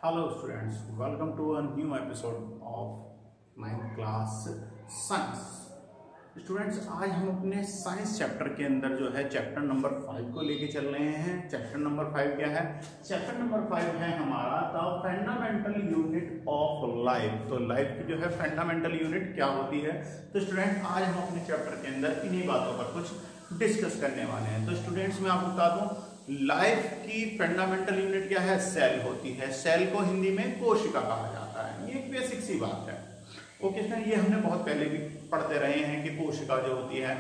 Hello students, welcome to a new episode of 9th class science। Students आज हम अपने science chapter के अंदर जो है चैप्टर नंबर 5 को लेके चल रहे हैं। चैप्टर नंबर 5 क्या है? चैप्टर नंबर 5 है हमारा the fundamental unit of life. तो लाइफ की जो है फंडामेंटल यूनिट क्या होती है। तो स्टूडेंट आज हम अपने चैप्टर के अंदर इन्हीं बातों पर कुछ डिस्कस करने वाले हैं। तो स्टूडेंट्स मैं आपको बता दूं लाइफ की फंडामेंटल यूनिट क्या है? सेल होती है। सेल को हिंदी में कोशिका कहा जाता है। ये एक बेसिक सी बात है। ओके ये हमने बहुत पहले भी पढ़ते रहे हैं कि कोशिका जो होती है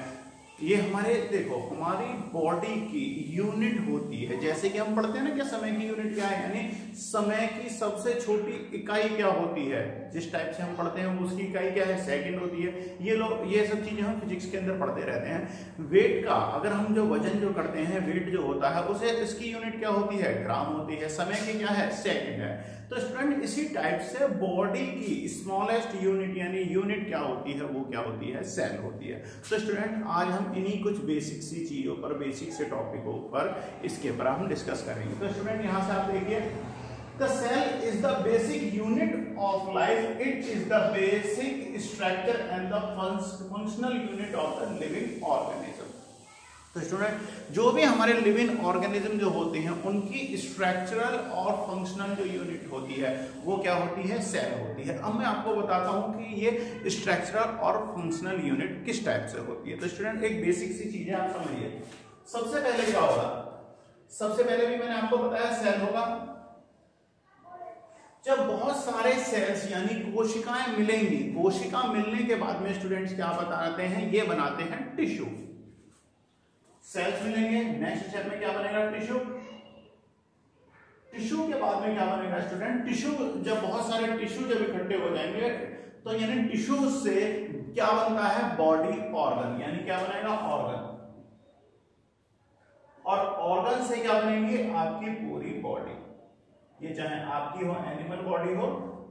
ये हमारे देखो हमारी बॉडी की यूनिट होती है। जैसे कि हम पढ़ते हैं ना क्या समय की यूनिट क्या है, यानी समय की सबसे छोटी इकाई क्या होती है। जिस टाइप से हम पढ़ते हैं उसकी इकाई क्या है? सेकंड होती है। ये सब चीजें हम फिजिक्स के अंदर पढ़ते रहते हैं। वेट का अगर हम जो वजन जो करते हैं वेट जो होता है उसे इसकी यूनिट क्या होती है? ग्राम होती है। समय की क्या है? सेकंड है। तो स्टूडेंट इसी टाइप से बॉडी की स्मॉलेस्ट यूनिट यानी यूनिट क्या होती है? वो क्या होती है? सेल होती है। तो स्टूडेंट आज हम इन्हीं कुछ बेसिक सी चीजों पर बेसिक से टॉपिकों पर इसके ऊपर हम डिस्कस करेंगे। तो स्टूडेंट यहां से आप देखिए the cell is the basic unit of life. It is the basic structure and the functional unit of the living organism. तो स्टूडेंट जो भी हमारे लिविंग ऑर्गेनिज्म जो होते हैं उनकी स्ट्रक्चरल और फंक्शनल जो यूनिट होती है वो क्या होती है? सेल होती है। अब मैं आपको बताता हूं कि ये स्ट्रक्चरल और फंक्शनल यूनिट किस टाइप से होती है। तो स्टूडेंट एक बेसिक सी चीज है, आप समझिए। सबसे पहले क्या होगा? सबसे पहले भी मैंने आपको बताया सेल होगा। जब बहुत सारे सेल्स यानी कोशिकाएं मिलेंगी, कोशिका मिलने के बाद में स्टूडेंट्स क्या बताते हैं? ये बनाते हैं टिश्यू। सेल्स मिलेंगे, नेक्स्ट स्टेप में क्या बनेगा? टिश्यू। टिश्यू के बाद में क्या बनेगा स्टूडेंट? टिश्यू जब बहुत सारे टिश्यू जब इकट्ठे हो जाएंगे तो यानी टिश्यू से क्या बनता है? Body organ. यानी क्या बनेगा? ऑर्गन। और ऑर्गन से क्या बनेंगे? आपकी पूरी बॉडी। ये चाहे आपकी हो एनिमल बॉडी हो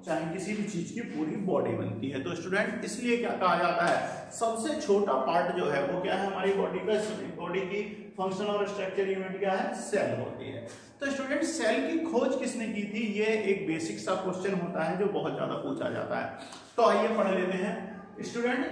चाहे किसी भी चीज की पूरी बॉडी बनती है। तो स्टूडेंट इसलिए क्या कहा जाता है? सबसे छोटा पार्ट जो है वो क्या है हमारी बॉडी का? बॉडी की फंक्शनल और स्ट्रक्चर यूनिट क्या है? सेल होती है। तो स्टूडेंट सेल की खोज किसने की थी? ये एक बेसिक सा क्वेश्चन होता है जो बहुत ज्यादा पूछा जाता है। तो आइए पढ़ लेते हैं स्टूडेंट।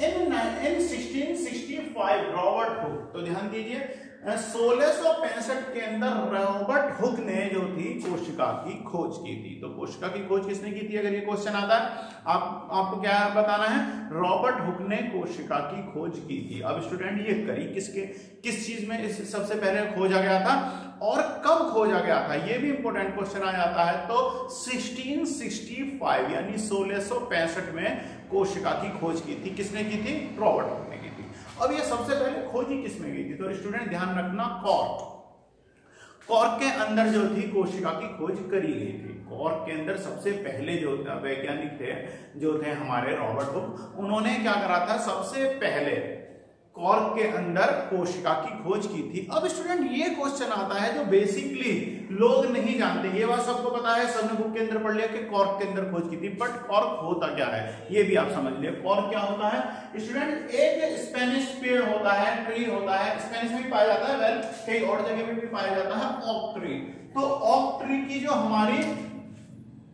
इन 1665 रॉबर्ट हुक, तो ध्यान दीजिए 1665 के अंदर रॉबर्ट हुक ने जो थी कोशिका की खोज की थी। तो कोशिका की खोज किसने की थी? अगर ये क्वेश्चन आता है आपको क्या बताना है? रॉबर्ट हुक ने कोशिका की खोज की थी। अब स्टूडेंट ये करी किस चीज में सबसे पहले खोजा गया था और कब खोजा गया था? ये भी इंपॉर्टेंट क्वेश्चन आ जाता है। तो 1665 यानी 1665 में कोशिका की खोज की थी। किसने की थी? रॉबर्ट हुक ने की थी। अब ये सबसे पहले खोजी किसमें गई थी? तो स्टूडेंट ध्यान रखना, कॉर्क के अंदर जो थी कोशिका की खोज करी गई थी। कॉर्क के अंदर सबसे पहले जो वैज्ञानिक थे जो थे हमारे रॉबर्ट हुक, उन्होंने क्या करा था? सबसे पहले कॉर्क के अंदर कोशिका की खोज की थी। अब स्टूडेंट ये क्वेश्चन आता है जो बेसिकली लोग नहीं जानते। ये बात सबको पता है, सबने बुक के अंदर पढ़ लिया कि कॉर्क के अंदर खोज की थी, बट कॉर्क होता क्या है ये भी आप समझ लिया। कॉर्क क्या होता है स्टूडेंट? एक स्पेनिश पेड़ होता है, ट्री होता है। स्पेनिश में भी पाया जाता है, वेल कई और जगह में भी पाया जाता है, ओक ट्री। तो ओक ट्री की जो हमारी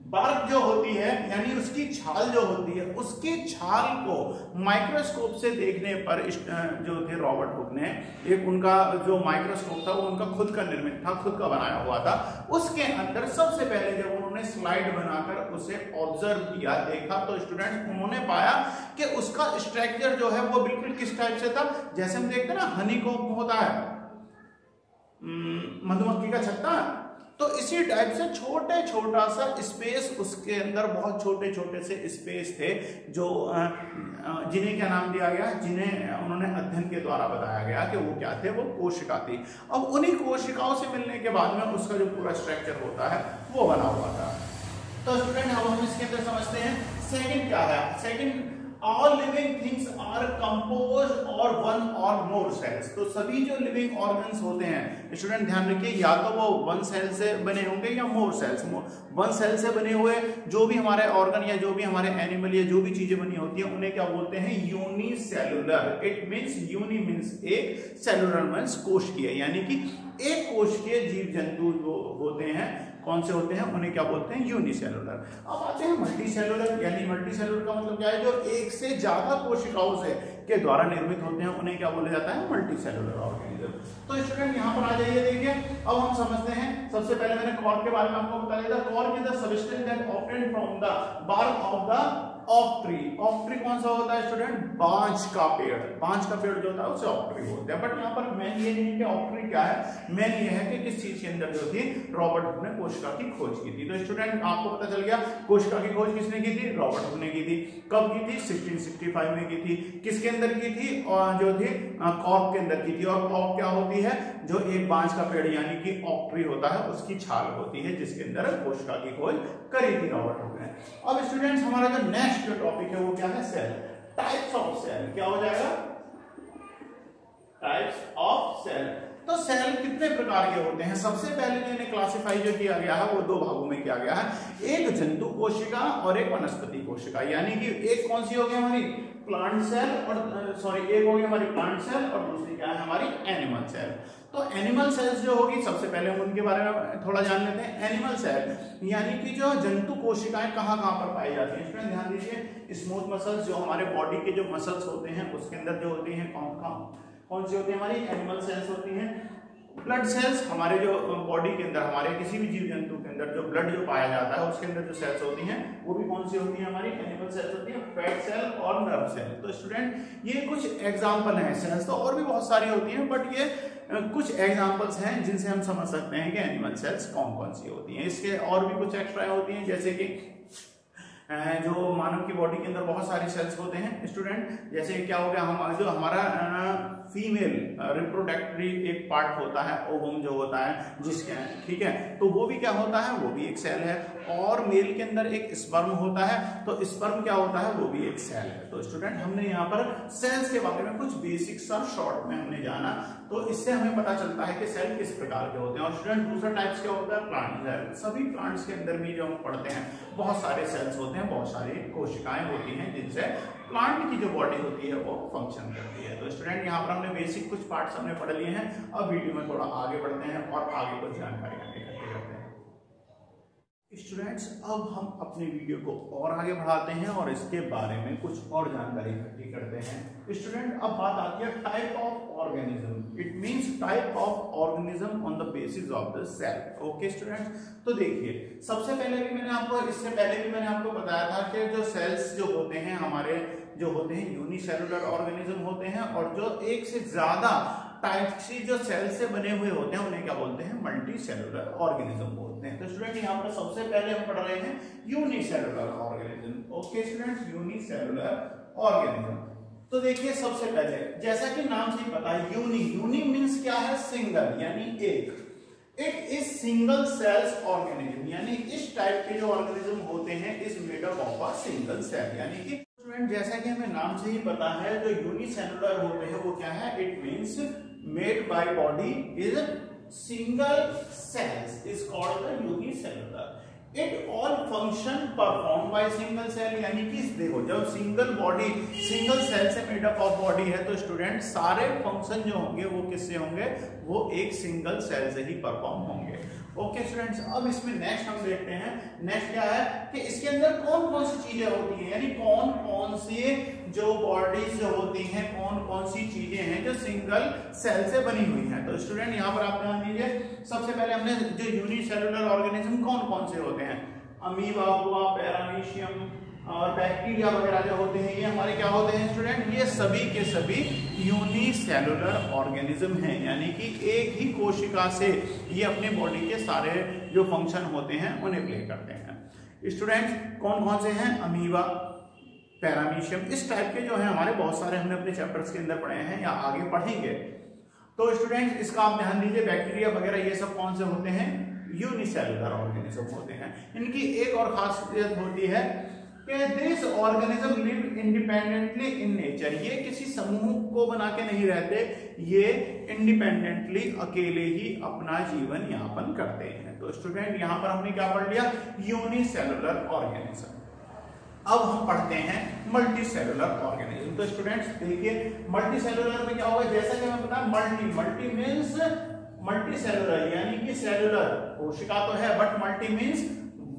बार्क जो होती है यानी उसकी छाल जो होती है, उसकी छाल को माइक्रोस्कोप से देखने पर जो थे रॉबर्ट हुक ने, एक उनका जो माइक्रोस्कोप था वो उनका खुद का निर्मित था, खुद का बनाया हुआ था। उसके अंदर सबसे पहले जब उन्होंने स्लाइड बनाकर उसे ऑब्जर्व किया, देखा, तो स्टूडेंट उन्होंने पाया कि उसका स्ट्रक्चर जो है वो बिल्कुल किस टाइप से था? जैसे हम देखते हैं ना हनीकॉम्ब होता है, मधुमक्खी का छत्ता, तो इसी टाइप से छोटा सा स्पेस, उसके अंदर बहुत छोटे से स्पेस थे जो जिन्हें क्या नाम दिया गया? जिन्हें उन्होंने अध्ययन के द्वारा बताया गया कि वो क्या थे? वो कोशिका थी। अब उन्हीं कोशिकाओं से मिलने के बाद में उसका जो पूरा स्ट्रक्चर होता है वो बना हुआ था। तो स्टूडेंट अब हम इसके अंदर समझते हैं सेकंड क्या है। Second, all living things are composed of one or more sales. तो सभी जो लिविंग ऑर्गन्स होते हैं स्टूडेंट ध्यान रखिए, या तो वो वन सेल से बने होंगे या मोर सेल्स। वन सेल से बने हुए जो भी हमारे ऑर्गन या जो भी हमारे एनिमल या जो भी चीजें बनी होती है उन्हें क्या बोलते हैं? Unicellular. It means uni means एक, सेलुलर मींस कोशिकीय, यानी कि एक कोशिकीय जीव जंतु जो होते हैं कौन से होते हैं, उन्हें क्या बोलते हैं, यूनिसेलुलर। अब आते हैं मल्टी सेलुलर, यानी मल्टी सेलुलर का मतलब क्या है, जो एक से ज्यादा कोशिकाओं से के द्वारा निर्मित होते हैं उन्हें क्या बोला जाता है, मल्टी सेलुलर ऑर्गेनिज्म। तो स्टूडेंट यहाँ पर आ जाइए, देखिए अब हम समझते हैं। सबसे पहले मैंने कॉर्क के बारे में आपको बता दिया था। Cork is the substance that obtained from the bark of the off tree. Off tree कौन सा होता है स्टूडेंट, बांज का पेड़। बांज का पेड़ जो होता है उसे ऑफ ट्री बोलते हैं। बट यहाँ पर मेन ये नहीं है कि ऑफ ट्री क्या है, मेन ये है कि किस चीज के अंदर जो थी रॉबर्ट हुक ने कोशिका की खोज की थी। तो स्टूडेंट आपको पता चल गया कोशिका की खोज किसने की थी, रॉबर्ट हुक ने की थी। कब की थी, 1665 में की थी। किसके अंदर की थी, और जो थी कॉर्क के अंदर की थी। और कॉर्क क्या होती है, जो एक बांज का पेड़ यानी कि ऑफ ट्री होता है उसकी छाल होती है, जिसके अंदर कोशिका की खोज करी थी रॉबर्ट हुक ने। अब स्टूडेंट्स हमारा जो नेक्स्ट जो टॉपिक है वो क्या है, सेल। टाइप्स ऑफ सेल क्या हो जाएगा, टाइप्स ऑफ सेल। तो सेल कितने प्रकार के होते हैं, सबसे पहले जो इन्हें क्लासिफाई जो किया गया है वो दो भागों में किया गया है, एक जंतु कोशिका और एक वनस्पति कोशिका। यानी कि एक कौन सी होगी हमारी प्लांट सेल, और सॉरी एक होगी हमारी प्लांट सेल और दूसरी क्या है हमारी एनिमल सेल। तो एनिमल सेल्स जो होगी, सबसे पहले हम उनके बारे में थोड़ा जान लेते हैं। एनिमल सेल यानी कि जो जंतु कोशिकाएं कहाँ कहाँ पर पाई जाती हैं, इसमें ध्यान दीजिए। स्मूथ मसल्स जो हमारे बॉडी के जो मसल्स होते हैं उसके अंदर जो होती हैं कौन सी होती है, हमारी एनिमल सेल्स होती हैं। ब्लड सेल्स हमारे जो बॉडी के अंदर, हमारे किसी भी जीव जंतु के अंदर जो ब्लड जो पाया जाता है उसके अंदर जो सेल्स होती हैं वो भी कौन सी होती है, हमारी एनिमल सेल्स होती है। फैट सेल और नर्व सेल। तो स्टूडेंट ये कुछ एग्जांपल हैं, सेल्स तो और भी बहुत सारी होती हैं, बट ये कुछ एग्जांपल्स हैं जिनसे हम समझ सकते हैं कि एनिमल सेल्स कौन कौन सी होती हैं। इसके और भी कुछ एक्स्ट्रा होती हैं, जैसे कि जो मानव की बॉडी के अंदर बहुत सारी सेल्स होते हैं स्टूडेंट। जैसे क्या हो गया, हम जो हमारा फीमेल रिप्रोडक्टरी एक पार्ट होता है, ओवम जो होता है जिसके, ठीक है, तो वो भी क्या होता है, वो भी एक सेल है। और मेल के अंदर एक स्पर्म होता है, तो स्पर्म क्या होता है, वो भी एक सेल है। तो स्टूडेंट हमने यहाँ पर सेल्स के बारे में कुछ बेसिक सा शॉर्ट में हमने जाना, तो इससे हमें पता चलता है कि सेल किस प्रकार के होते हैं। और स्टूडेंट दूसरा टाइप्स क्या होता है, प्लांट सेल। सभी प्लांट्स के अंदर भी जो हम पढ़ते हैं बहुत सारे सेल्स होते हैं, बहुत सारी कोशिकाएं होती हैं जिनसे प्लांट की जो बॉडी होती है वो फंक्शन करती है। तो स्टूडेंट यहाँ पर हमने बेसिक कुछ पार्ट्स हमने पढ़ लिए हैं। अब वीडियो में थोड़ा आगे बढ़ते हैं और आगे कुछ जानकारी इकट्ठी करते हैं। स्टूडेंट्स अब हम अपने वीडियो को और आगे बढ़ाते हैं और इसके बारे में कुछ और जानकारी इकट्ठी करते हैं। स्टूडेंट अब बात आती है type of organism. It means type of organism on the basis of the cell. Okay students, तो देखिए सबसे पहले भी मैंने आपको, इससे पहले भी मैंने आपको बताया था कि जो सेल्स जो होते हैं हमारे जो होते हैं यूनिसेलुलर ऑर्गेनिज्म होते हैं, और जो एक से ज्यादा टाइप की जो सेल से बने हुए होते हैं उन्हें क्या बोलते हैं, मल्टी सेलुलर ऑर्गेनिज्म बोलते हैं। तो स्टूडेंट यहाँ पर सबसे पहले हम पढ़ रहे हैं unicellular organism. Okay students, unicellular organism. तो देखिए सबसे पहले जैसा कि नाम से ही पता है, यूनी मींस क्या है, सिंगल यानी एक। It is single cells organism, यानी इस टाइप के जो ऑर्गेनिज्म होते हैं is made up of a single cell. यानी कि स्टूडेंट जैसा कि हमें नाम से ही पता है जो यूनिसेलुलर होते हैं वो क्या है, it means made by body is single cells is called the unicellular. It all function perform by single cell. यानी कि देखो जब सिंगल बॉडी सिंगल सेल से मेडअप ऑफ बॉडी है तो स्टूडेंट सारे फंक्शन जो होंगे वो किससे होंगे, वो एक सिंगल सेल से ही परफॉर्म होंगे। ओके स्टूडेंट्स, अब इसमें नेक्स्ट हम देखते हैं। नेक्स्ट क्या है कि इसके अंदर कौन कौन सी चीजें होती हैं, यानी कौन कौन सी जो बॉडीज जो होती हैं, कौन कौन सी चीजें हैं जो सिंगल सेल से बनी हुई हैं। तो स्टूडेंट यहाँ पर आप ध्यान दीजिए, सबसे पहले हमने जो यूनिसेलुलर ऑर्गेनिज्म कौन कौन से होते हैं, अमीबा हुआ, पैरामीशियम और बैक्टीरिया वगैरह जो होते हैं, ये हमारे क्या होते हैं स्टूडेंट, ये सभी के सभी यूनिसेलुलर ऑर्गेनिज्म हैं। यानी कि एक ही कोशिका से ये अपने बॉडी के सारे जो फंक्शन होते हैं उन्हें प्ले करते हैं। स्टूडेंट्स कौन कौन से हैं, अमीबा, पैरामीशियम, इस टाइप के जो है हमारे बहुत सारे हमने अपने चैप्टर्स के अंदर पढ़े हैं या आगे पढ़ेंगे। तो स्टूडेंट्स इसका आप ध्यान दीजिए, बैक्टीरिया वगैरह ये सब कौन से होते हैं, यूनिसेलुलर ऑर्गेनिज्म होते हैं। इनकी एक और खासियत होती है कि this organism live independently in nature. ये किसी समूह को बना के नहीं रहते, ये इंडिपेंडेंटली अकेले ही अपना जीवन यापन करते हैं। तो स्टूडेंट यहाँ पर हमने क्या पढ़ लिया, यूनिसेलुलर ऑर्गेनिज्म। अब हम पढ़ते हैं मल्टी सेलुलर ऑर्गेनिज्म। तो स्टूडेंट्स देखिए मल्टी सेलुलर में क्या होगा, जैसा कि हमें पता है मल्टी मीन्स मल्टी सेलुलर यानी कि सेलुलर कोशिका तो है but multi means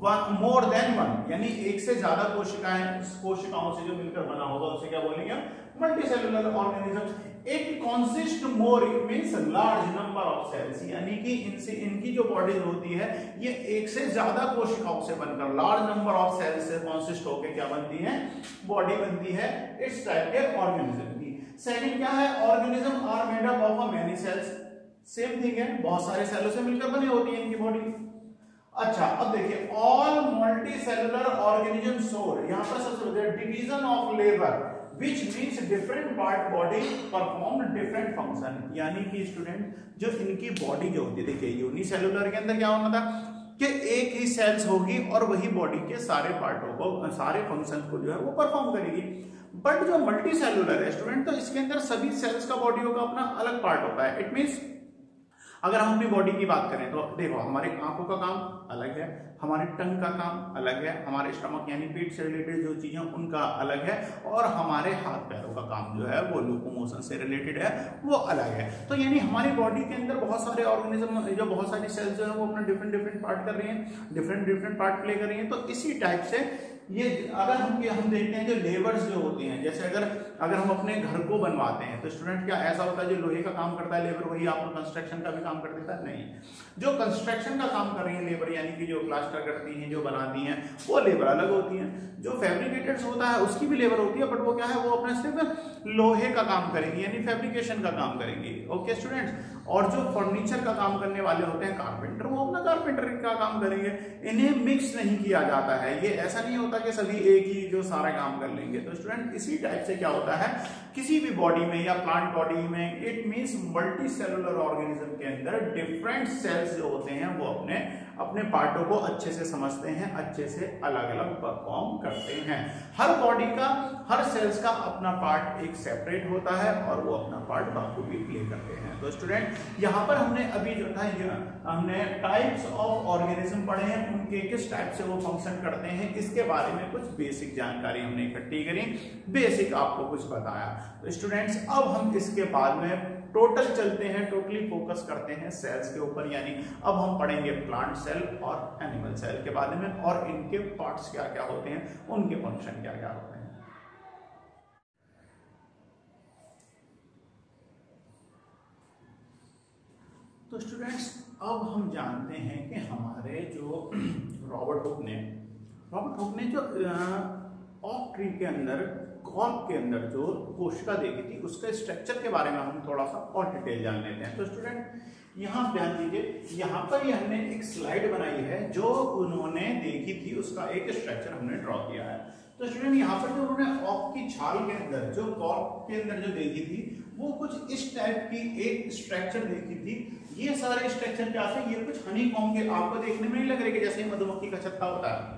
more than one, यानी एक से ज्यादा कोशिकाओं से जो मिलकर बना होगा उसे क्या बोलेंगे, multicellular organism. It consist more means large number of cells, यानी कि इनकी जो बॉडी होती है ये एक से ज्यादा कोशिकाओं से बनकर लार्ज नंबर ऑफ सेल्स से कंसिस्ट होकर क्या बनती है, बॉडी बनती है इस टाइप के ऑर्गेनिज्म की। सेकंड क्या है, organism are made up of many cells, same thing है, बहुत सारे सेलों से मिलकर बनी होती है इनकी बॉडी। अच्छा अब देखिए ऑल मल्टी सेलुलर ऑर्गेनिज्म शोर, यहां पर सबसे division of labour which means different part body perform different function, यानी कि स्टूडेंट जो इनकी बॉडी जो होती है, देखिए यूनिसेलुलर के अंदर क्या होना था कि एक ही सेल्स होगी और वही बॉडी के सारे पार्टों को, सारे फंक्शन को जो है वो परफॉर्म करेगी। बट जो मल्टी सेलुलर है स्टूडेंट, तो इसके अंदर सभी सेल्स का बॉडियों का अपना अलग पार्ट होता है। इट मीन्स अगर हम अपनी बॉडी की बात करें तो देखो हमारे आंखों का काम अलग है, हमारे टंग का काम अलग है, हमारे स्टमक यानी पेट से रिलेटेड जो चीजें उनका अलग है, और हमारे हाथ पैरों का काम जो है वो लोकोमोशन से रिलेटेड है वो अलग है। तो यानी हमारी बॉडी के अंदर बहुत सारे ऑर्गेनिज्म जो बहुत सारी सेल्स जो है वो अपना डिफरेंट पार्ट कर रही हैं, डिफरेंट पार्ट प्ले कर रही हैं। तो इसी टाइप से ये अगर हम देखते हैं जो लेबर्स जो होते हैं, जैसे अगर हम अपने घर को बनवाते हैं तो स्टूडेंट क्या ऐसा होता है जो लोहे का काम करता है लेबर वही आपको कंस्ट्रक्शन का भी काम कर देता है? नहीं, जो कंस्ट्रक्शन का काम कर रही है लेबर यानी कि जो प्लास्टर करती हैं, जो बनाती हैं, वो लेबर अलग होती हैं। जो फैब्रिकेटर्स होता है उसकी भी लेबर होती है, बट वो क्या है, वो अपना सिर्फ लोहे का काम करेंगी यानी फैब्रिकेशन का काम करेंगी। ओके स्टूडेंट्स, और जो फर्नीचर का काम करने वाले होते हैं कारपेंटर, वो अपना कारपेंटर का काम करेंगे। इन्हें मिक्स नहीं किया जाता है, ये ऐसा नहीं होता कि सभी एक ही जो सारा काम कर लेंगे। तो स्टूडेंट इसी टाइप से क्या होता है किसी भी बॉडी में या प्लांट बॉडी में, it means multi cellular organism के अंदर डिफरेंट सेल्स जो होते हैं वो अपने पार्टों को अच्छे से समझते हैं, अच्छे से अलग अलग परफॉर्म करते हैं। हर बॉडी का, हर सेल्स का अपना पार्ट एक सेपरेट होता है और वो अपना पार्ट बाखूबी प्ले करते हैं। तो स्टूडेंट यहाँ पर हमने अभी जो था हमने टाइप्स ऑफ ऑर्गेनिज्म पढ़े हैं, उनके किस टाइप से वो फंक्शन करते हैं इसके बारे में कुछ बेसिक जानकारी हमने इकट्ठी करी, बेसिक आपको कुछ बताया। तो स्टूडेंट्स अब हम इसके बाद में टोटल चलते हैं, टोटली फोकस करते हैं सेल्स के ऊपर, यानी अब हम पढ़ेंगे प्लांट सेल और एनिमल सेल के बारे में और इनके पार्ट्स क्या क्या होते हैं, उनके फंक्शन क्या क्या होते हैं। तो स्टूडेंट्स अब हम जानते हैं कि हमारे जो रॉबर्ट हुक ने जो ऑक ट्री के अंदर, कॉर्क के अंदर जो कोशिका देखी थी उसके स्ट्रक्चर के बारे में हम थोड़ा सा और डिटेल जान लेते हैं। तो स्टूडेंट यहाँ ध्यान दीजिए, यहाँ पर ये हमने एक स्लाइड बनाई है जो उन्होंने देखी थी, उसका एक स्ट्रक्चर हमने ड्रॉ किया है। तो स्टूडेंट यहाँ पर जो उन्होंने ऑक की छाल के अंदर, जो कॉर्क के अंदर जो देखी थी, वो कुछ इस टाइप की एक स्ट्रक्चर देखी थी। ये सारे स्ट्रक्चर क्या थे, ये कुछ हनीकॉम्ब के, आपको देखने में नहीं लग रहे कि जैसे मधुमक्खी का छत्ता होता है,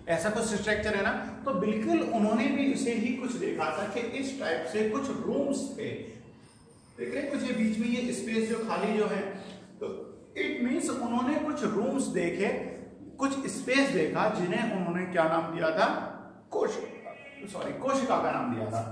ऐसा कुछ स्ट्रक्चर है ना। तो बिल्कुल उन्होंने भी इसे ही कुछ देखा था कि इस टाइप से कुछ रूम्स पे, देख रहे कुछ ये बीच में ये स्पेस जो खाली जो है, तो इट मींस उन्होंने कुछ रूम्स देखे, कुछ स्पेस देखा, जिन्हें उन्होंने क्या नाम दिया था, कोशिका का नाम दिया था।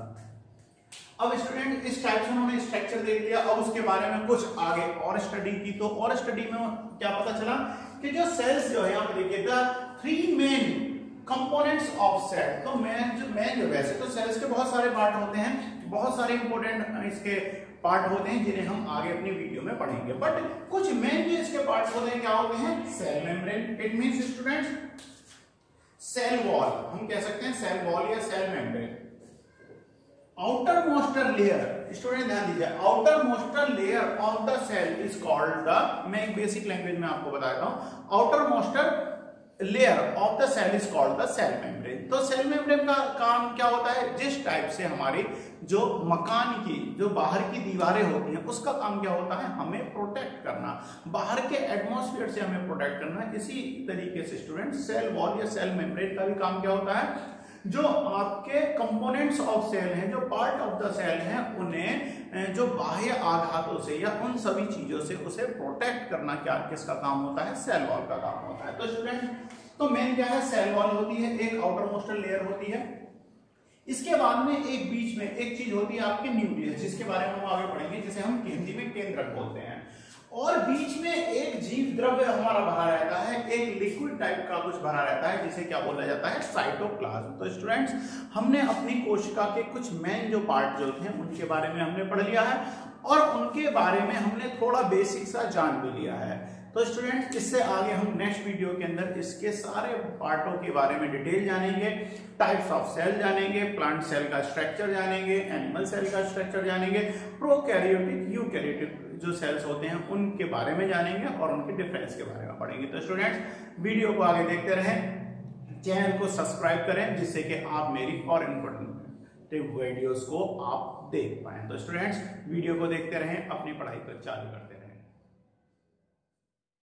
अब स्टूडेंट इस टाइप से उन्होंने स्ट्रक्चर देख लिया, अब उसके बारे में कुछ आगे और स्टडी की। तो और स्टडी में क्या पता चला कि जो सेल्स जो है, यहाँ पे देखिए the 3 main components of cell. तो मैं जो वैसे तो सेल्स के बहुत सारे पार्ट होते हैं, बहुत सारे इंपॉर्टेंट इसके पार्ट होते हैं जिन्हें हम आगे अपनी वीडियो में पढ़ेंगे, बट कुछ मेन जो इसके पार्ट होते हैं क्या होते हैं, cell membrane. It means students cell wall, हम कह सकते हैं सेल वॉल या cell membrane. Outermost layer, student ध्यान दीजिए, outermost layer of the cell is called the, मैं एक बेसिक लैंग्वेज में आपको बताता हूं, outermost layer of the cell is called the cell membrane. तो सेल मेम्ब्रेन का काम क्या होता है, जिस टाइप से हमारी जो मकान की जो बाहर की दीवारें होती हैं उसका काम क्या होता है, हमें प्रोटेक्ट करना, बाहर के एटमॉस्फेयर से हमें प्रोटेक्ट करना। इसी तरीके से स्टूडेंट सेल वॉल या सेल मेम्ब्रेन का भी काम क्या होता है, जो आपके कंपोनेंट्स ऑफ सेल हैं, जो पार्ट ऑफ द सेल हैं, उन्हें जो बाह्य आघातों से या उन सभी चीजों से उसे प्रोटेक्ट करना क्या किसका काम होता है, सेल वॉल का काम होता है। तो स्टूडेंट तो मेन क्या है, सेल वॉल होती है, एक आउटर मोस्टर लेयर होती है, इसके बाद में एक बीच में एक चीज होती है आपके न्यूक्लियस, जिसके बारे में हम आगे पढ़ेंगे, जिसे हम हिंदी में केंद्रक बोलते हैं। और बीच में एक जीव द्रव्य हमारा भरा रहता है, एक लिक्विड टाइप का कुछ भरा रहता है, जिसे क्या बोला जाता है, साइटोप्लाज्म। तो स्टूडेंट्स, हमने अपनी कोशिका के कुछ मेन जो पार्ट जो थे उनके बारे में हमने पढ़ लिया है और उनके बारे में हमने थोड़ा बेसिक सा जान भी लिया है। तो स्टूडेंट्स, इससे आगे हम नेक्स्ट वीडियो के अंदर इसके सारे पार्टों के बारे में डिटेल जानेंगे, टाइप्स ऑफ सेल जानेंगे, प्लांट सेल का स्ट्रक्चर जानेंगे, एनिमल सेल का स्ट्रक्चर जानेंगे, प्रोकैरियोटिक यूकैरियोटिक जो सेल्स होते हैं उनके बारे में जानेंगे और उनके डिफरेंस के बारे में पढ़ेंगे। तो स्टूडेंट्स, वीडियो को आगे देखते रहें, चैनल को सब्सक्राइब करें, जिससे कि आप मेरी और इम्पोर्टेंट वीडियोस को आप देख पाएं। तो स्टूडेंट्स, वीडियो को देखते रहें, अपनी पढ़ाई को चालू करते हैं।